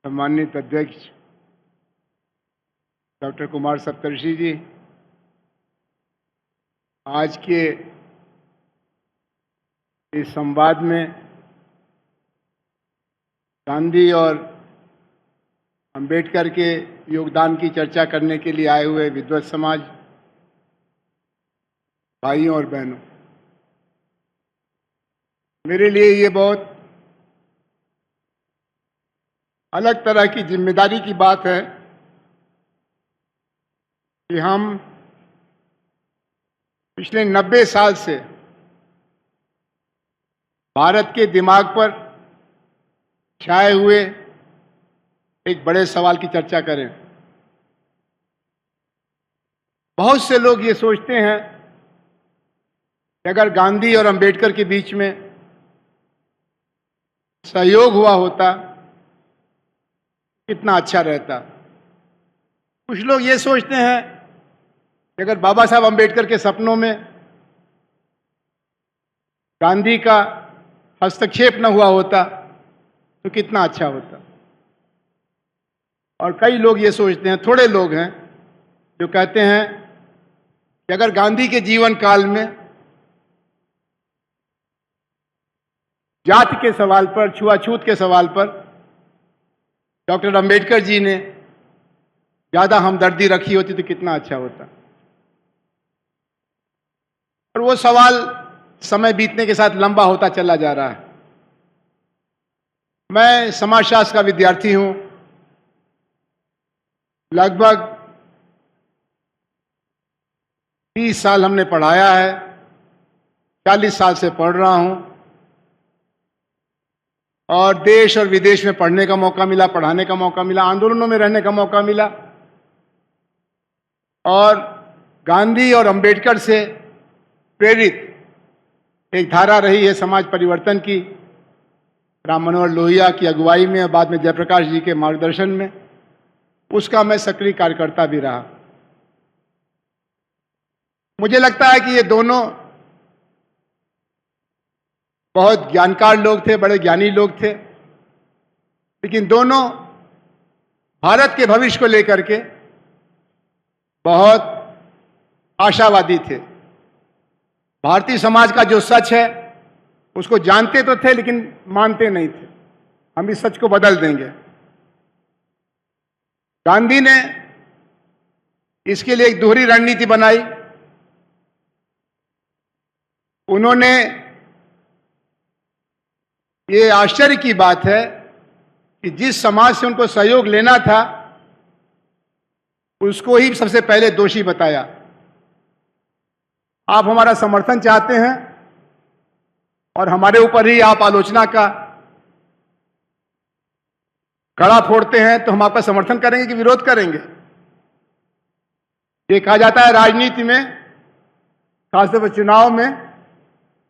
सम्मानित अध्यक्ष डॉक्टर कुमार सप्तर्षि जी, आज के इस संवाद में गांधी और अंबेडकर के योगदान की चर्चा करने के लिए आए हुए विद्वत समाज, भाइयों और बहनों, मेरे लिए ये बहुत अलग तरह की जिम्मेदारी की बात है कि हम पिछले 90 साल से भारत के दिमाग पर छाए हुए एक बड़े सवाल की चर्चा करें। बहुत से लोग ये सोचते हैं कि अगर गांधी और अंबेडकर के बीच में सहयोग हुआ होता कितना अच्छा रहता। कुछ लोग ये सोचते हैं कि अगर बाबा साहब अंबेडकर के सपनों में गांधी का हस्तक्षेप न हुआ होता तो कितना अच्छा होता। और कई लोग ये सोचते हैं, थोड़े लोग हैं जो कहते हैं कि अगर गांधी के जीवन काल में जाति के सवाल पर, छुआछूत के सवाल पर डॉक्टर अंबेडकर जी ने ज्यादा हमदर्दी रखी होती तो कितना अच्छा होता। और वो सवाल समय बीतने के साथ लंबा होता चला जा रहा है। मैं समाजशास्त्र का विद्यार्थी हूं, लगभग 30 साल हमने पढ़ाया है, 40 साल से पढ़ रहा हूं और देश और विदेश में पढ़ने का मौका मिला, पढ़ाने का मौका मिला, आंदोलनों में रहने का मौका मिला। और गांधी और अंबेडकर से प्रेरित एक धारा रही है समाज परिवर्तन की, राम मनोहर लोहिया की अगुवाई में और बाद में जयप्रकाश जी के मार्गदर्शन में। उसका मैं सक्रिय कार्यकर्ता भी रहा। मुझे लगता है कि ये दोनों बहुत ज्ञानकार लोग थे, बड़े ज्ञानी लोग थे, लेकिन दोनों भारत के भविष्य को लेकर के बहुत आशावादी थे। भारतीय समाज का जो सच है उसको जानते तो थे लेकिन मानते नहीं थे। हम इस सच को बदल देंगे। गांधी ने इसके लिए एक दोहरी रणनीति बनाई। उन्होंने, ये आश्चर्य की बात है कि जिस समाज से उनको सहयोग लेना था उसको ही सबसे पहले दोषी बताया। आप हमारा समर्थन चाहते हैं और हमारे ऊपर ही आप आलोचना का कड़ा फोड़ते हैं तो हम आपका समर्थन करेंगे कि विरोध करेंगे। ये कहा जाता है राजनीति में, खासतौर पर चुनाव में,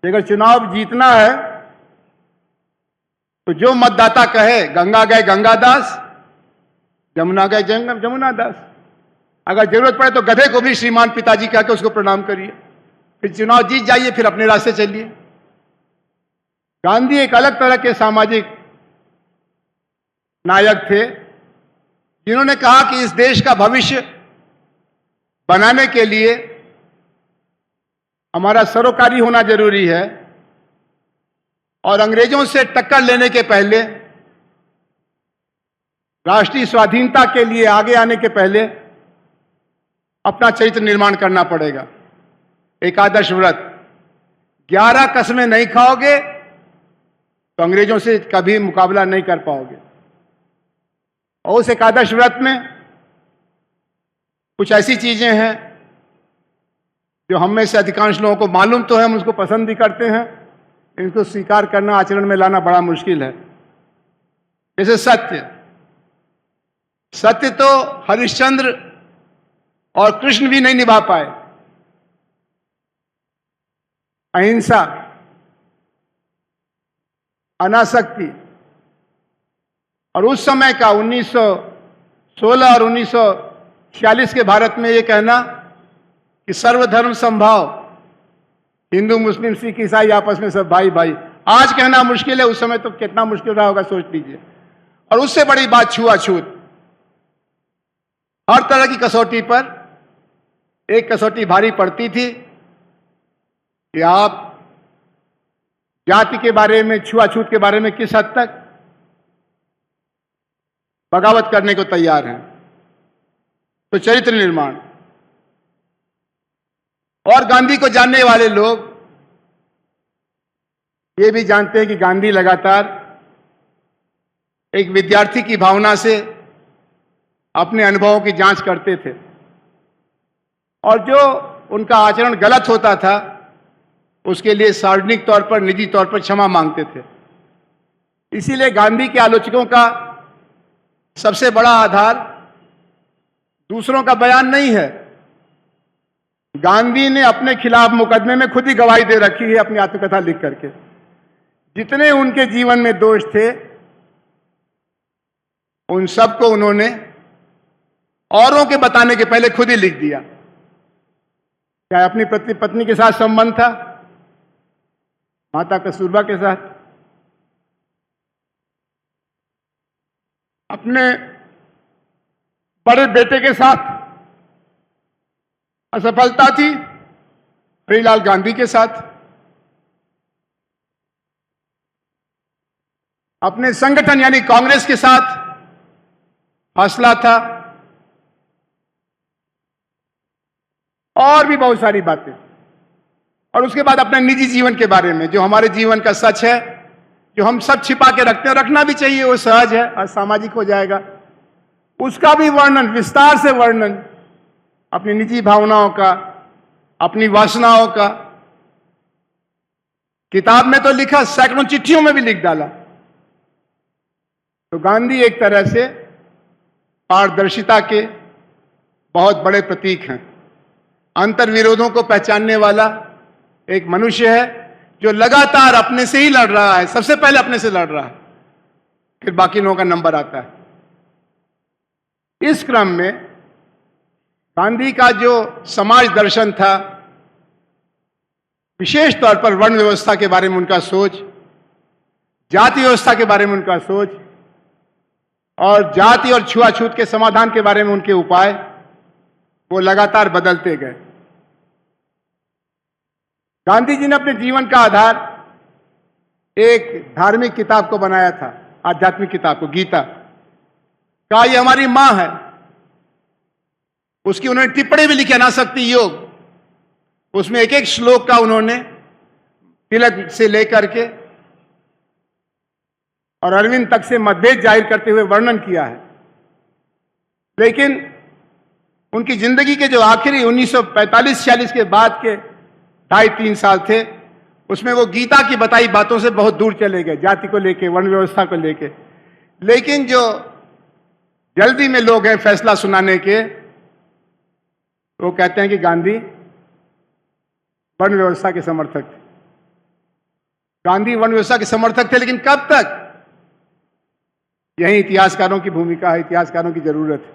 अगर चुनाव जीतना है तो जो मतदाता कहे गंगा गए गंगादास, जमुना गए जमुना दास, अगर जरूरत पड़े तो गधे को भी श्रीमान पिताजी कह के उसको प्रणाम करिए, फिर चुनाव जीत जाइए, फिर अपने रास्ते चलिए। गांधी एक अलग तरह के सामाजिक नायक थे जिन्होंने कहा कि इस देश का भविष्य बनाने के लिए हमारा सरोकारी होना जरूरी है और अंग्रेजों से टक्कर लेने के पहले, राष्ट्रीय स्वाधीनता के लिए आगे आने के पहले अपना चरित्र निर्माण करना पड़ेगा। एक आदर्श व्रत, 11 कसमें नहीं खाओगे तो अंग्रेजों से कभी मुकाबला नहीं कर पाओगे। और उस एक आदर्श व्रत में कुछ ऐसी चीजें हैं जो हम में से अधिकांश लोगों को मालूम तो है, हम उसको पसंद भी करते हैं, इनको स्वीकार करना, आचरण में लाना बड़ा मुश्किल है। जैसे सत्य। सत्य तो हरिश्चंद्र और कृष्ण भी नहीं निभा पाए। अहिंसा, अनासक्ति, और उस समय का 1916 और 1946 के भारत में ये कहना कि सर्वधर्म समभाव, हिंदू मुस्लिम सिख ईसाई आपस में सब भाई भाई, आज कहना मुश्किल है, उस समय तो कितना मुश्किल रहा होगा सोच लीजिए। और उससे बड़ी बात छुआछूत। हर तरह की कसौटी पर एक कसौटी भारी पड़ती थी कि आप जाति के बारे में, छुआछूत के बारे में किस हद तक बगावत करने को तैयार हैं। तो चरित्र निर्माण, और गांधी को जानने वाले लोग ये भी जानते हैं कि गांधी लगातार एक विद्यार्थी की भावना से अपने अनुभवों की जांच करते थे, और जो उनका आचरण गलत होता था उसके लिए सार्वजनिक तौर पर, निजी तौर पर क्षमा मांगते थे। इसीलिए गांधी के आलोचकों का सबसे बड़ा आधार दूसरों का बयान नहीं है। गांधी ने अपने खिलाफ मुकदमे में खुद ही गवाही दे रखी है अपनी आत्मकथा लिख करके। जितने उनके जीवन में दोष थे उन सबको उन्होंने औरों के बताने के पहले खुद ही लिख दिया। चाहे अपनी पत्नी के साथ संबंध था, माता कस्तूरबा के साथ, अपने बड़े बेटे के साथ असफलता थी, हरिलाल गांधी के साथ, अपने संगठन यानी कांग्रेस के साथ हौसला था, और भी बहुत सारी बातें। और उसके बाद अपने निजी जीवन के बारे में, जो हमारे जीवन का सच है, जो हम सब छिपा के रखते हैं, रखना भी चाहिए, वो सहज है और सामाजिक हो जाएगा, उसका भी वर्णन, विस्तार से वर्णन, अपनी निजी भावनाओं का, अपनी वासनाओं का किताब में तो लिखा, सैकड़ों चिट्ठियों में भी लिख डाला। तो गांधी एक तरह से पारदर्शिता के बहुत बड़े प्रतीक हैं। अंतर्विरोधों को पहचानने वाला एक मनुष्य है जो लगातार अपने से ही लड़ रहा है, सबसे पहले अपने से लड़ रहा है, फिर बाकी लोगों का नंबर आता है। इस क्रम में गांधी का जो समाज दर्शन था, विशेष तौर पर वर्ण व्यवस्था के बारे में उनका सोच, जाति व्यवस्था के बारे में उनका सोच, और जाति और छुआछूत के समाधान के बारे में उनके उपाय, वो लगातार बदलते गए। गांधी जी ने अपने जीवन का आधार एक धार्मिक किताब को बनाया था, आध्यात्मिक किताब को, गीता। कहा ये हमारी मां है। उसकी उन्होंने टिप्पणी भी लिखी, अनासक्ति योग। उसमें एक एक श्लोक का उन्होंने तिलक से लेकर के और अरविंद तक से मतभेद जाहिर करते हुए वर्णन किया है। लेकिन उनकी जिंदगी के जो आखिरी 1945-46 के बाद के 2.5-3 साल थे, उसमें वो गीता की बताई बातों से बहुत दूर चले गए, जाति को लेके, वर्ण व्यवस्था को लेके। लेकिन जो जल्दी में लोग हैं फैसला सुनाने के, वो कहते हैं कि गांधी वर्ण व्यवस्था के समर्थक थे। गांधी वर्ण व्यवस्था के समर्थक थे, लेकिन कब तक? यही इतिहासकारों की भूमिका है, इतिहासकारों की जरूरत है।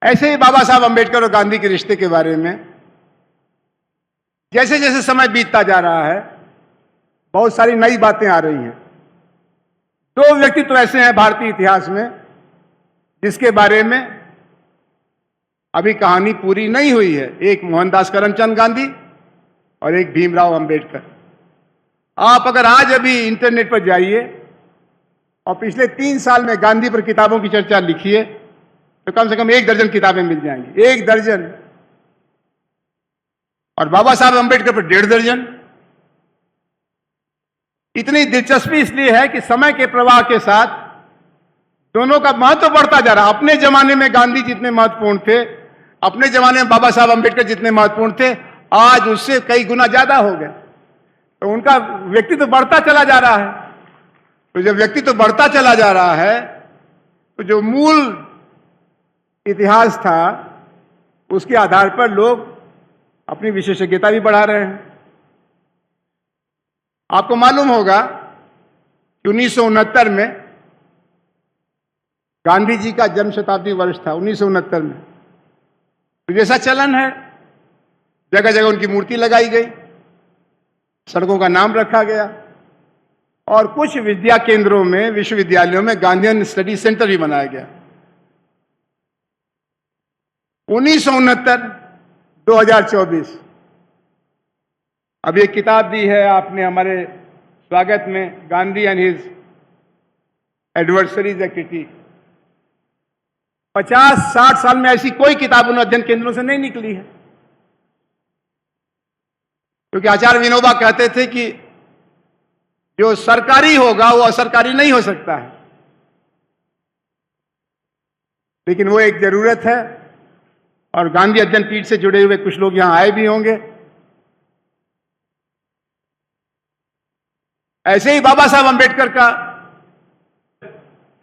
ऐसे ही बाबा साहब अंबेडकर और गांधी के रिश्ते के बारे में जैसे जैसे समय बीतता जा रहा है, बहुत सारी नई बातें आ रही हैं। 2 व्यक्तित्व तो ऐसे हैं भारतीय इतिहास में जिसके बारे में अभी कहानी पूरी नहीं हुई है। एक मोहनदास करमचंद गांधी और एक भीमराव अंबेडकर। आप अगर आज अभी इंटरनेट पर जाइए और पिछले 3 साल में गांधी पर किताबों की चर्चा लिखिए तो कम से कम 1 दर्जन किताबें मिल जाएंगी, 1 दर्जन। और बाबा साहब अंबेडकर पर 1.5 दर्जन। इतनी दिलचस्पी इसलिए है कि समय के प्रवाह के साथ दोनों का महत्व बढ़ता जा रहा। अपने जमाने में गांधी जितने महत्वपूर्ण थे, अपने जमाने में बाबा साहब अंबेडकर जितने महत्वपूर्ण थे, आज उससे कई गुना ज्यादा हो गए। तो उनका व्यक्तित्व बढ़ता चला जा रहा है। तो जब व्यक्तित्व बढ़ता चला जा रहा है तो जो मूल इतिहास था उसके आधार पर लोग अपनी विशेषज्ञता भी बढ़ा रहे हैं। आपको मालूम होगा कि 1969 में गांधी जी का जन्म शताब्दी वर्ष था। 1969 में तो जैसा चलन है, जगह जगह उनकी मूर्ति लगाई गई, सड़कों का नाम रखा गया, और कुछ विद्या केंद्रों में, विश्वविद्यालयों में गांधीयन स्टडी सेंटर भी बनाया गया। 1969 2024। अब एक किताब दी है आपने हमारे स्वागत में, Gandhi and his adversaries A critic. 50-60 साल में ऐसी कोई किताब उन अध्ययन केंद्रों से नहीं निकली है, क्योंकि आचार्य विनोबा कहते थे कि जो सरकारी होगा वो असरकारी नहीं हो सकता है, लेकिन वो एक जरूरत है। और गांधी अध्ययन पीठ से जुड़े हुए कुछ लोग यहां आए भी होंगे। ऐसे ही बाबा साहब अंबेडकर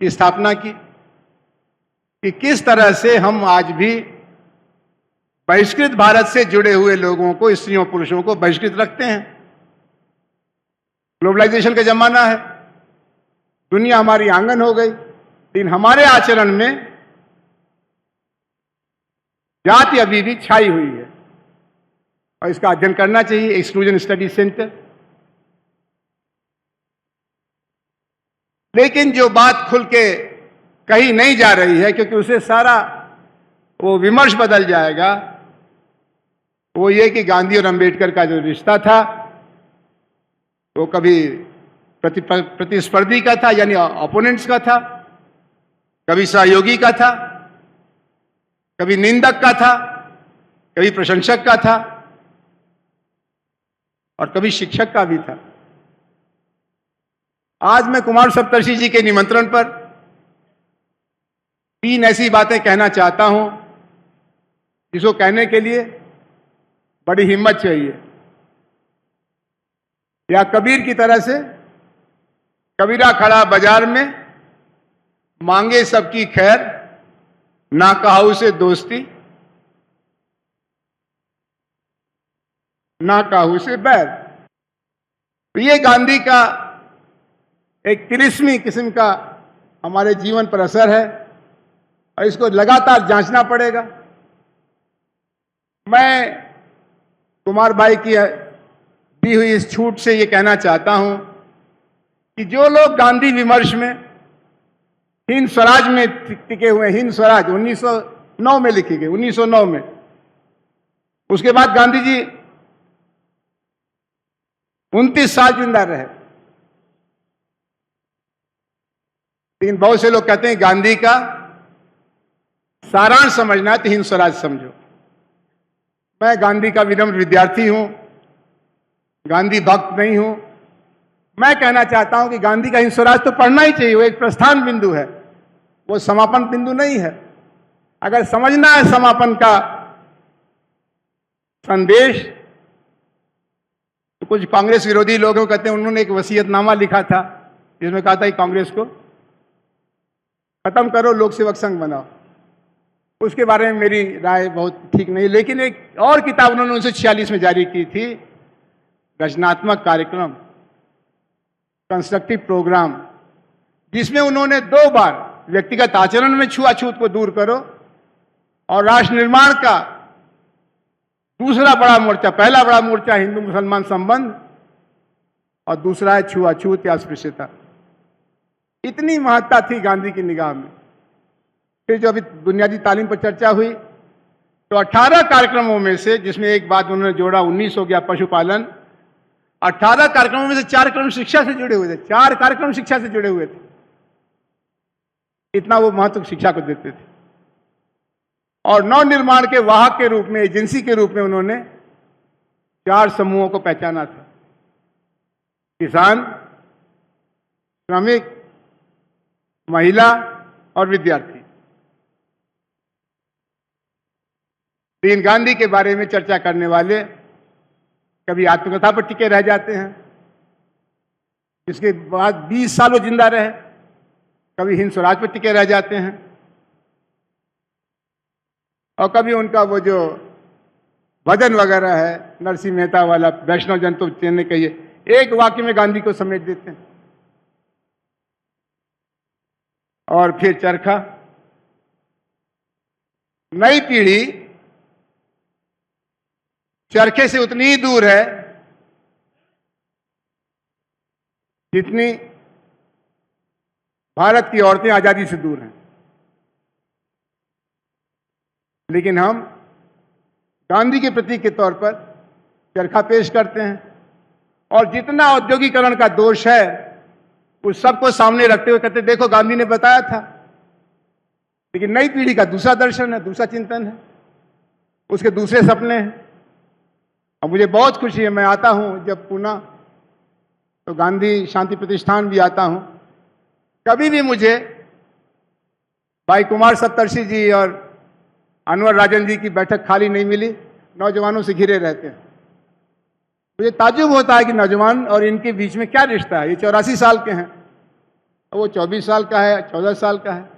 की स्थापना की कि किस तरह से हम आज भी बहिष्कृत भारत से जुड़े हुए लोगों को, स्त्रियों पुरुषों को बहिष्कृत रखते हैं। ग्लोबलाइजेशन का जमाना है, दुनिया हमारी आंगन हो गई, लेकिन हमारे आचरण में जाति अभी भी छाई हुई है और इसका अध्ययन करना चाहिए। Exclusion study centre. लेकिन जो बात खुल के कही नहीं जा रही है, क्योंकि उसे सारा वो विमर्श बदल जाएगा, वो ये कि गांधी और अंबेडकर का जो रिश्ता था वो कभी प्रतिस्पर्धी का था, यानी ओपोनेंट्स का था, कभी सहयोगी का था, कभी निंदक का था, कभी प्रशंसक का था और कभी शिक्षक का भी था। आज मैं कुमार सप्तर्षि जी के निमंत्रण पर 3 ऐसी बातें कहना चाहता हूं जिसको कहने के लिए बड़ी हिम्मत चाहिए। या कबीर की तरह से, कबीरा खड़ा बाजार में, मांगे सबकी खैर, ना काहू से दोस्ती, ना काहू से बैर। तो ये गांधी का एक तिलिस्मी किस्म का हमारे जीवन पर असर है और इसको लगातार जांचना पड़ेगा। मैं कुमार भाई की दी हुई इस छूट से ये कहना चाहता हूं कि जो लोग गांधी विमर्श में, हिंद स्वराज में टिके हुए, हिंद स्वराज 1909 में लिखी गई, 1909 में, उसके बाद गांधी जी 29 साल जिंदा रहे। लेकिन बहुत से लोग कहते हैं गांधी का सारांश समझना है तो हिंद स्वराज समझो। मैं गांधी का विनम्र विद्यार्थी हूं, गांधी भक्त नहीं हूं। मैं कहना चाहता हूं कि गांधी का हिंद स्वराज तो पढ़ना ही चाहिए। वो एक प्रस्थान बिंदु है, वो समापन बिंदु नहीं है। अगर समझना है समापन का संदेश, तो कुछ कांग्रेस विरोधी लोग कहते हैं उन्होंने एक वसीयतनामा लिखा था जिसमें कहा था कि कांग्रेस को खत्म करो, लोक सेवक संघ बनाओ। उसके बारे में मेरी राय बहुत ठीक नहीं। लेकिन एक और किताब उन्होंने 1946 में जारी की थी, रचनात्मक कार्यक्रम, कंस्ट्रक्टिव प्रोग्राम, जिसमें उन्होंने 2 बार व्यक्तिगत आचरण में छुआछूत को दूर करो और राष्ट्र निर्माण का दूसरा बड़ा मोर्चा, पहला बड़ा मोर्चा हिंदू मुसलमान संबंध और दूसरा है छुआछूत या अस्पृश्यता। इतनी महत्ता थी गांधी की निगाह में। फिर जो अभी बुनियादी तालीम पर चर्चा हुई तो 18 कार्यक्रमों में से, जिसमें एक बात उन्होंने जोड़ा, 19 हो गया पशुपालन, 18 कार्यक्रमों में से 4 कार्यक्रम शिक्षा से जुड़े हुए थे। 4 कार्यक्रम शिक्षा से जुड़े हुए थे। इतना वो महत्व शिक्षा को देते थे। और नव निर्माण के वाहक के रूप में, एजेंसी के रूप में उन्होंने 4 समूहों को पहचाना था: किसान, श्रमिक, महिला और विद्यार्थी। लेकिन गांधी के बारे में चर्चा करने वाले कभी आत्मकथा पर टिके रह जाते हैं, जिसके बाद 20 साल वो जिंदा रहे, कभी हिंद स्वराज पर टिके रह जाते हैं, और कभी उनका वो जो भजन वगैरह है नरसिंह मेहता वाला, वैष्णव जन तो चेन्नई कहिए, एक वाक्य में गांधी को समेट देते हैं। और फिर चरखा। नई पीढ़ी चरखे से उतनी ही दूर है जितनी भारत की औरतें आजादी से दूर हैं, लेकिन हम गांधी के प्रतीक के तौर पर चरखा पेश करते हैं और जितना औद्योगिकरण का दोष है उस सबको सामने रखते हुए कहते देखो गांधी ने बताया था। लेकिन नई पीढ़ी का दूसरा दर्शन है, दूसरा चिंतन है, उसके दूसरे सपने हैं। और मुझे बहुत खुशी है, मैं आता हूं जब पुणे तो गांधी शांति प्रतिष्ठान भी आता हूं, कभी भी मुझे भाई कुमार सप्तर्षि जी और अनवर राजन जी की बैठक खाली नहीं मिली, नौजवानों से घिरे रहते हैं। मुझे ताज्जुब होता है कि नौजवान और इनके बीच में क्या रिश्ता है। ये 84 साल के हैं, वो 24 साल का है, 14 साल का है,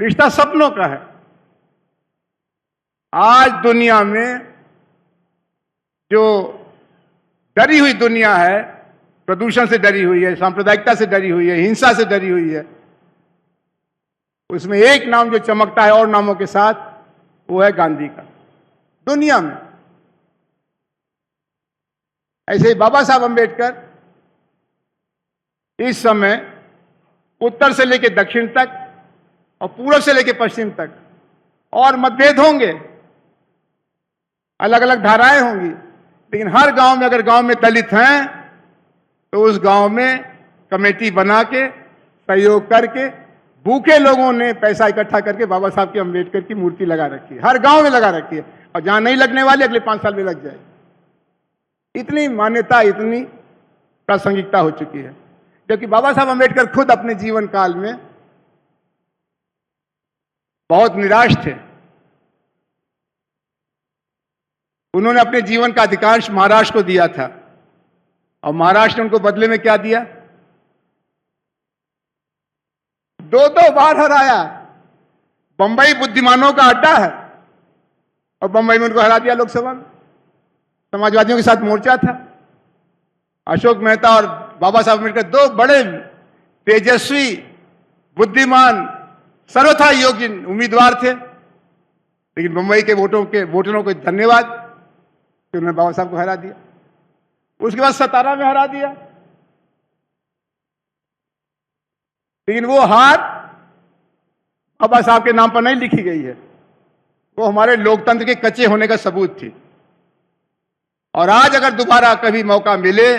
रिश्ता सपनों का है। आज दुनिया में जो डरी हुई दुनिया है, प्रदूषण से डरी हुई है, सांप्रदायिकता से डरी हुई है, हिंसा से डरी हुई है, उसमें एक नाम जो चमकता है और नामों के साथ, वो है गांधी का दुनिया में। ऐसे ही बाबा साहब अंबेडकर इस समय उत्तर से लेकर दक्षिण तक और पूर्व से लेकर पश्चिम तक और मतभेद होंगे, अलग अलग धाराएं होंगी, लेकिन हर गांव में अगर गांव में दलित हैं तो उस गांव में कमेटी बना के सहयोग करके भूखे लोगों ने पैसा इकट्ठा करके बाबा साहब के अंबेडकर की मूर्ति लगा रखी है, हर गांव में लगा रखी है। और जहां नहीं लगने वाली अगले 5 साल में लग जाए। इतनी मान्यता, इतनी प्रासंगिकता हो चुकी है, जबकि बाबा साहब अंबेडकर खुद अपने जीवन काल में बहुत निराश थे। उन्होंने अपने जीवन का अधिकांश महाराष्ट्र को दिया था और महाराष्ट्र ने उनको बदले में क्या दिया? 2 बार हराया। बंबई बुद्धिमानों का अड्डा है और बंबई में उनको हरा दिया लोकसभा में। समाजवादियों के साथ मोर्चा था। अशोक मेहता और बाबा साहब अम्बेडकर 2 बड़े तेजस्वी, बुद्धिमान, सर्वथा योग्य उम्मीदवार थे, लेकिन बंबई के वोटरों को धन्यवाद कि उन्होंने बाबा साहब को हरा दिया। उसके बाद सतारा में हरा दिया, लेकिन वो हार बाबा साहब के नाम पर नहीं लिखी गई है, वो हमारे लोकतंत्र के कच्चे होने का सबूत थी। और आज अगर दोबारा कभी मौका मिले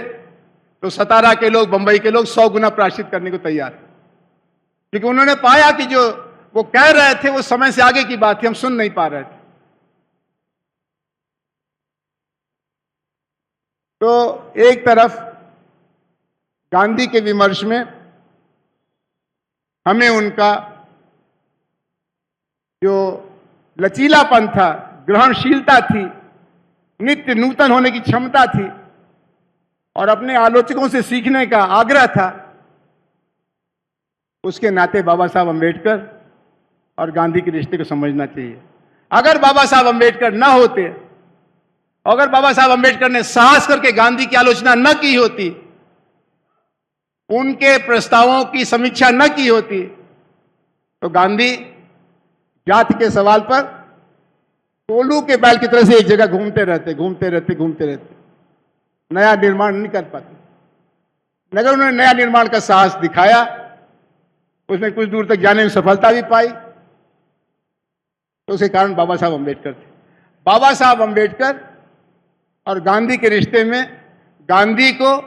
तो सतारा के लोग, बंबई के लोग 100 गुना प्रायश्चित करने को तैयार हैं, क्योंकि उन्होंने पाया कि जो वो कह रहे थे वो समय से आगे की बात थी, हम सुन नहीं पा रहे थे। तो एक तरफ गांधी के विमर्श में हमें उनका जो लचीलापन था, ग्रहणशीलता थी, नित्य नूतन होने की क्षमता थी और अपने आलोचकों से सीखने का आग्रह था, उसके नाते बाबा साहब अंबेडकर और गांधी के रिश्ते को समझना चाहिए। अगर बाबा साहब अंबेडकर न होते, अगर बाबा साहब अंबेडकर ने साहस करके गांधी की आलोचना न की होती, उनके प्रस्तावों की समीक्षा न की होती, तो गांधी जाति के सवाल पर टोलू के बैल की तरह से एक जगह घूमते रहते, नया निर्माण नहीं कर पाते। मगर उन्होंने नया निर्माण का साहस दिखाया, उसमें कुछ दूर तक जाने में सफलता भी पाई, तो उसके कारण बाबा साहब अंबेडकर थे। बाबा साहब अंबेडकर और गांधी के रिश्ते में गांधी को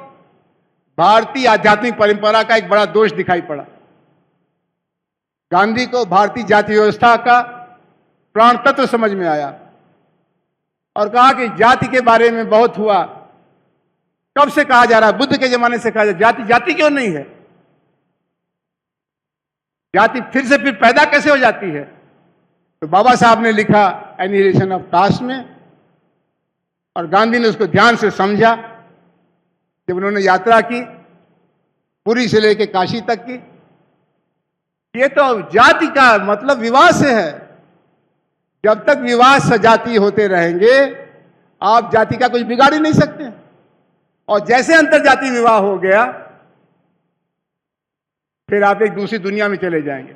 भारतीय आध्यात्मिक परंपरा का एक बड़ा दोष दिखाई पड़ा। गांधी को भारतीय जाति व्यवस्था का प्राण तत्व समझ में आया और कहा कि जाति के बारे में बहुत हुआ। कब से कहा जा रहा है? बुद्ध के जमाने से कहा जा रहा है, जाति क्यों नहीं है? जाति फिर पैदा कैसे हो जाती है? तो बाबा साहब ने लिखा एनिहिलेशन ऑफ कास्ट में, और गांधी ने उसको ध्यान से समझा जब उन्होंने यात्रा की पुरी से लेकर काशी तक की। ये तो जाति का मतलब विवाह से है। जब तक विवाह सजातीय होते रहेंगे आप जाति का कुछ बिगाड़ ही नहीं सकते। और जैसे अंतरजातीय विवाह हो गया फिर आप एक दूसरी दुनिया में चले जाएंगे।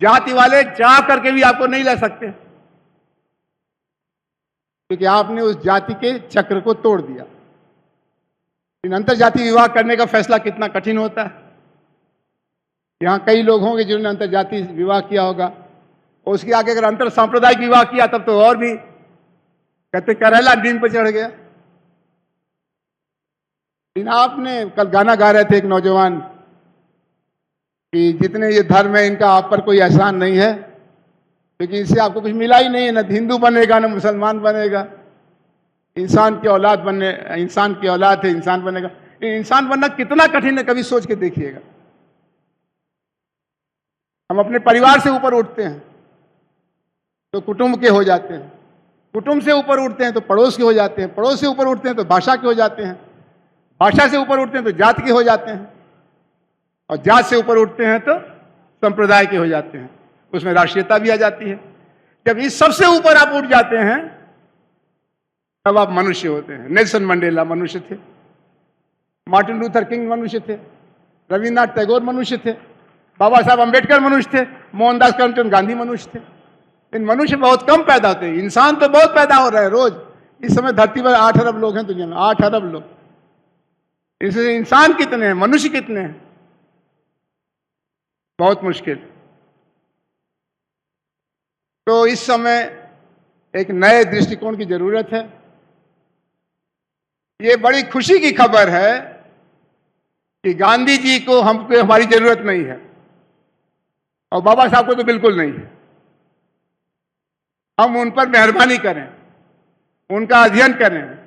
जाति वाले चाह करके भी आपको नहीं ला सकते, क्योंकि आपने उस जाति के चक्र को तोड़ दिया। इन अंतरजातीय विवाह करने का फैसला कितना कठिन होता है। यहाँ कई लोग होंगे जिन्होंने अंतरजातीय विवाह किया होगा, और उसके आगे अगर अंतर सांप्रदायिक विवाह किया तब तो और भी कहते करेला नीम पर चढ़ गया। लेकिन आपने कल गाना गा रहे थे एक नौजवान कि जितने ये धर्म है इनका आप पर कोई एहसान नहीं है, क्योंकि इससे आपको कुछ मिला ही नहीं है, न हिंदू बनेगा न मुसलमान बनेगा। इंसान की औलाद बनने, इंसान की औलाद है, इंसान बनेगा। इंसान बनना कितना कठिन है, कभी सोच के देखिएगा। हम अपने परिवार से ऊपर उठते हैं तो कुटुंब के हो जाते हैं, कुटुंब से ऊपर उठते हैं तो पड़ोस के हो जाते हैं, पड़ोस से ऊपर उठते हैं तो भाषा के हो जाते हैं, भाषा से ऊपर उठते हैं तो जात के हो जाते हैं, और जात से ऊपर उठते हैं तो संप्रदाय के हो जाते हैं। उसमें राष्ट्रीयता भी आ जाती है। जब इस सबसे ऊपर आप उठ जाते हैं तब आप मनुष्य होते हैं। नेल्सन मंडेला मनुष्य थे, मार्टिन लूथर किंग मनुष्य थे, रविन्द्रनाथ टैगोर मनुष्य थे, बाबा साहब अंबेडकर मनुष्य थे, मोहनदास करमचंद गांधी मनुष्य थे। इन मनुष्य बहुत कम पैदा होते हैं, इंसान तो बहुत पैदा हो रहे हैं रोज। इस समय धरती पर 8 अरब लोग हैं दुनिया में, 8 अरब लोग। इसलिए इंसान कितने हैं, मनुष्य कितने हैं, बहुत मुश्किल। तो इस समय एक नए दृष्टिकोण की जरूरत है। ये बड़ी खुशी की खबर है कि गांधी जी को हमको हमारी जरूरत नहीं है, और बाबा साहब को तो बिल्कुल नहीं है। हम उन पर मेहरबानी करें, उनका अध्ययन करें,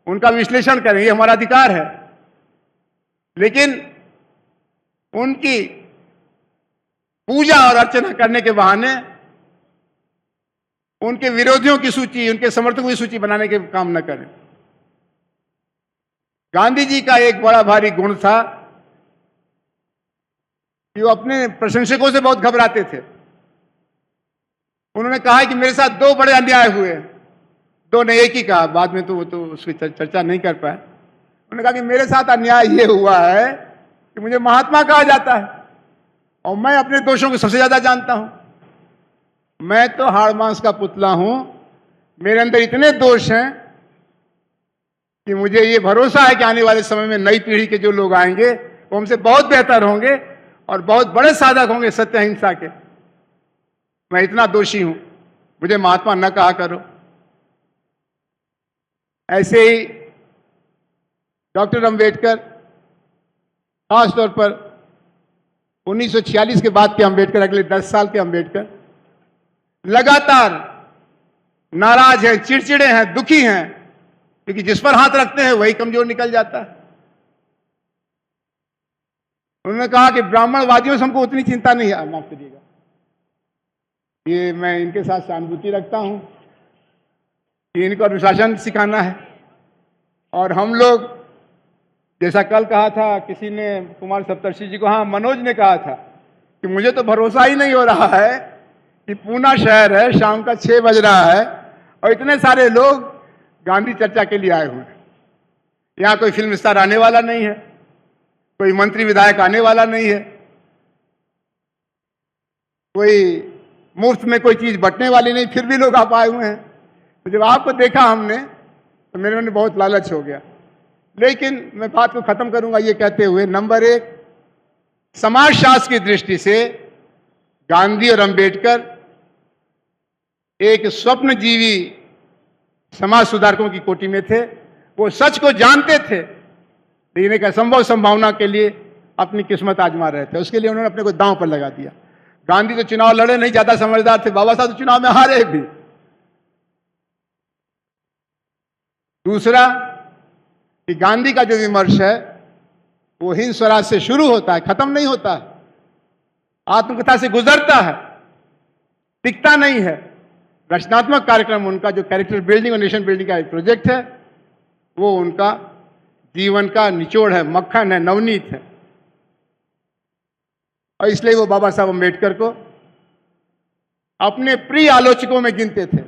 उनका विश्लेषण करें, ये हमारा अधिकार है। लेकिन उनकी पूजा और अर्चना करने के बहाने उनके विरोधियों की सूची, उनके समर्थकों की सूची बनाने के काम न करें। गांधी जी का एक बड़ा भारी गुण था कि वो अपने प्रशंसकों से बहुत घबराते थे। उन्होंने कहा कि मेरे साथ 2 बड़े अन्याय हुए। 2 ने एक ही कहा, बाद में तो वो तो उसकी चर्चा नहीं कर पाए। उन्होंने कहा कि मेरे साथ अन्याय ये हुआ है कि मुझे महात्मा कहा जाता है, और मैं अपने दोषों को सबसे ज्यादा जानता हूं। मैं तो हाड़ मांस का पुतला हूं, मेरे अंदर इतने दोष हैं कि मुझे ये भरोसा है कि आने वाले समय में नई पीढ़ी के जो लोग आएंगे वो हमसे बहुत बेहतर होंगे और बहुत बड़े साधक होंगे सत्य अहिंसा के। मैं इतना दोषी हूं, मुझे महात्मा न कहा करो। ऐसे ही डॉक्टर अंबेडकर, खासतौर पर 1946 के बाद के अंबेडकर, अगले 10 साल के अंबेडकर लगातार नाराज हैं, चिड़चिड़े हैं, दुखी हैं, क्योंकि जिस पर हाथ रखते हैं वही कमजोर निकल जाता है। उन्होंने कहा कि ब्राह्मणवादियों से हमको उतनी चिंता नहीं है। माफ करिएगा, ये मैं इनके साथ सहानुभूति रखता हूं कि इनको अनुशासन सिखाना है। और हम लोग, जैसा कल कहा था किसी ने, कुमार सप्तर्षि जी को, हाँ मनोज ने कहा था कि मुझे तो भरोसा ही नहीं हो रहा है कि पूना शहर है, शाम का 6 बज रहा है और इतने सारे लोग गांधी चर्चा के लिए आए हुए हैं। यहाँ कोई फिल्म स्टार आने वाला नहीं है, कोई मंत्री विधायक आने वाला नहीं है, कोई मुफ्त में कोई चीज बंटने वाली नहीं, फिर भी लोग आप आए हुए हैं। तो जब आपको देखा हमने तो मेरे मन में बहुत लालच हो गया। लेकिन मैं बात को खत्म करूंगा ये कहते हुए, नंबर 1, समाजशास्त्र की दृष्टि से गांधी और अंबेडकर एक स्वप्नजीवी समाज सुधारकों की कोटि में थे। वो सच को जानते थे, लेकिन एक असंभव संभावना के लिए अपनी किस्मत आजमा रहे थे। उसके लिए उन्होंने अपने को दांव पर लगा दिया। गांधी तो चुनाव लड़े नहीं, ज्यादा समझदार थे। बाबा साहब तो चुनाव में हारे भी। दूसरा कि गांधी का जो विमर्श है वो हिंद स्वराज से शुरू होता है, खत्म नहीं होता है, आत्मकथा से गुजरता है, टिकता नहीं है। रचनात्मक कार्यक्रम उनका, जो कैरेक्टर बिल्डिंग और नेशन बिल्डिंग का एक प्रोजेक्ट है, वो उनका जीवन का निचोड़ है, मक्खन है, नवनीत है। और इसलिए वो बाबा साहब अम्बेडकर को अपने प्रिय आलोचकों में गिनते थे।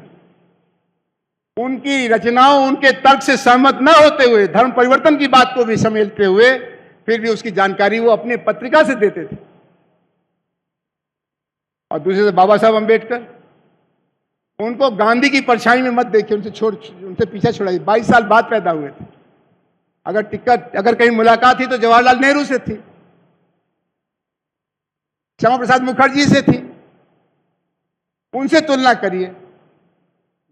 उनकी रचनाओं, उनके तर्क से सहमत न होते हुए, धर्म परिवर्तन की बात को भी समेटते हुए, फिर भी उसकी जानकारी वो अपनी पत्रिका से देते थे। और दूसरे से बाबा साहब अम्बेडकर, उनको गांधी की परछाई में मत देखिए, उनसे पीछा छुड़ाइए। 22 साल बाद पैदा हुए थे। अगर कहीं मुलाकात थी तो जवाहरलाल नेहरू से थी, श्यामा प्रसाद मुखर्जी से थी। उनसे तुलना करिए।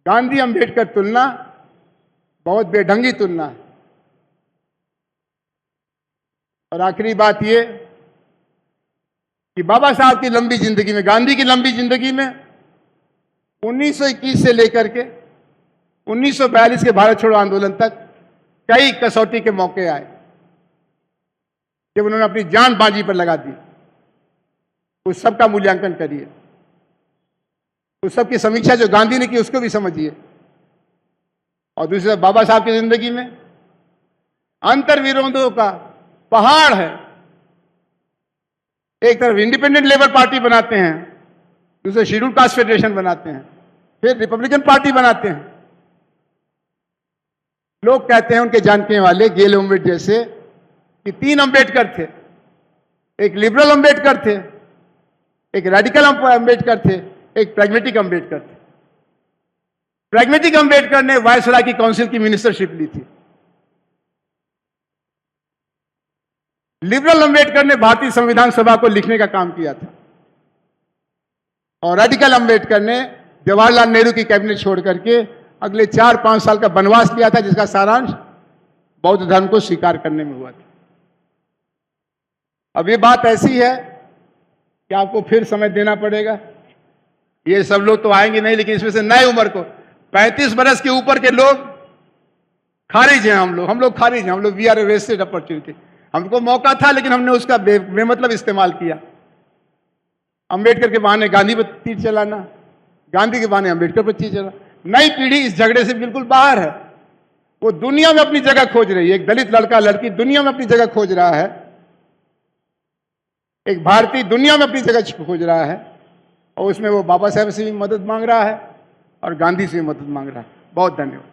गांधी अंबेडकर तुलना बहुत बेढंगी तुलना है। और आखिरी बात यह कि बाबा साहब की लंबी जिंदगी में, गांधी की लंबी जिंदगी में 1921 से लेकर के 1942 के भारत छोड़ो आंदोलन तक कई कसौटी के मौके आए जब उन्होंने अपनी जान बाजी पर लगा दी। उस सब का मूल्यांकन करिए, उस सब की समीक्षा जो गांधी ने की उसको भी समझिए। और दूसरी तरफ बाबा साहब की जिंदगी में अंतर्विरोधों का पहाड़ है। एक तरफ इंडिपेंडेंट लेबर पार्टी बनाते हैं, दूसरे शेड्यूल कास्ट फेडरेशन बनाते हैं, फिर रिपब्लिकन पार्टी बनाते हैं। लोग कहते हैं, उनके जानने वाले गेल अम्बेडकर जैसे, कि 3 अम्बेडकर थे। एक लिबरल अम्बेडकर थे, एक रेडिकल अम्बेडकर थे, एक प्रैग्मेटिक अम्बेडकर थे। प्रैग्मेटिक अम्बेडकर ने वायसराय की काउंसिल की मिनिस्टरशिप ली थी। लिबरल अम्बेडकर ने भारतीय संविधान सभा को लिखने का काम किया था। और रेडिकल अम्बेडकर ने जवाहरलाल नेहरू की कैबिनेट छोड़ करके अगले 4-5 साल का वनवास लिया था, जिसका सारांश बौद्ध धर्म को स्वीकार करने में हुआ था। अब ये बात ऐसी है कि आपको फिर समय देना पड़ेगा। ये सब लोग तो आएंगे नहीं, लेकिन इसमें से नए उम्र को 35 बरस के ऊपर के लोग खारिज हैं। हम लोग खारिज हैं। हम लोग we are a wasted opportunity. हमको मौका था, लेकिन हमने उसका बेमतलब इस्तेमाल किया। अंबेडकर के बहाने गांधी पर तीर चलाना, गांधी के बहाने अंबेडकर पर तीर चलाना। नई पीढ़ी इस झगड़े से बिल्कुल बाहर है। वो दुनिया में अपनी जगह खोज रही है। एक दलित लड़का लड़की दुनिया में अपनी जगह खोज रहा है। एक भारतीय दुनिया में अपनी जगह खोज रहा है, और उसमें वो बाबा साहब से भी मदद मांग रहा है और गांधी से भी मदद मांग रहा है। बहुत धन्यवाद।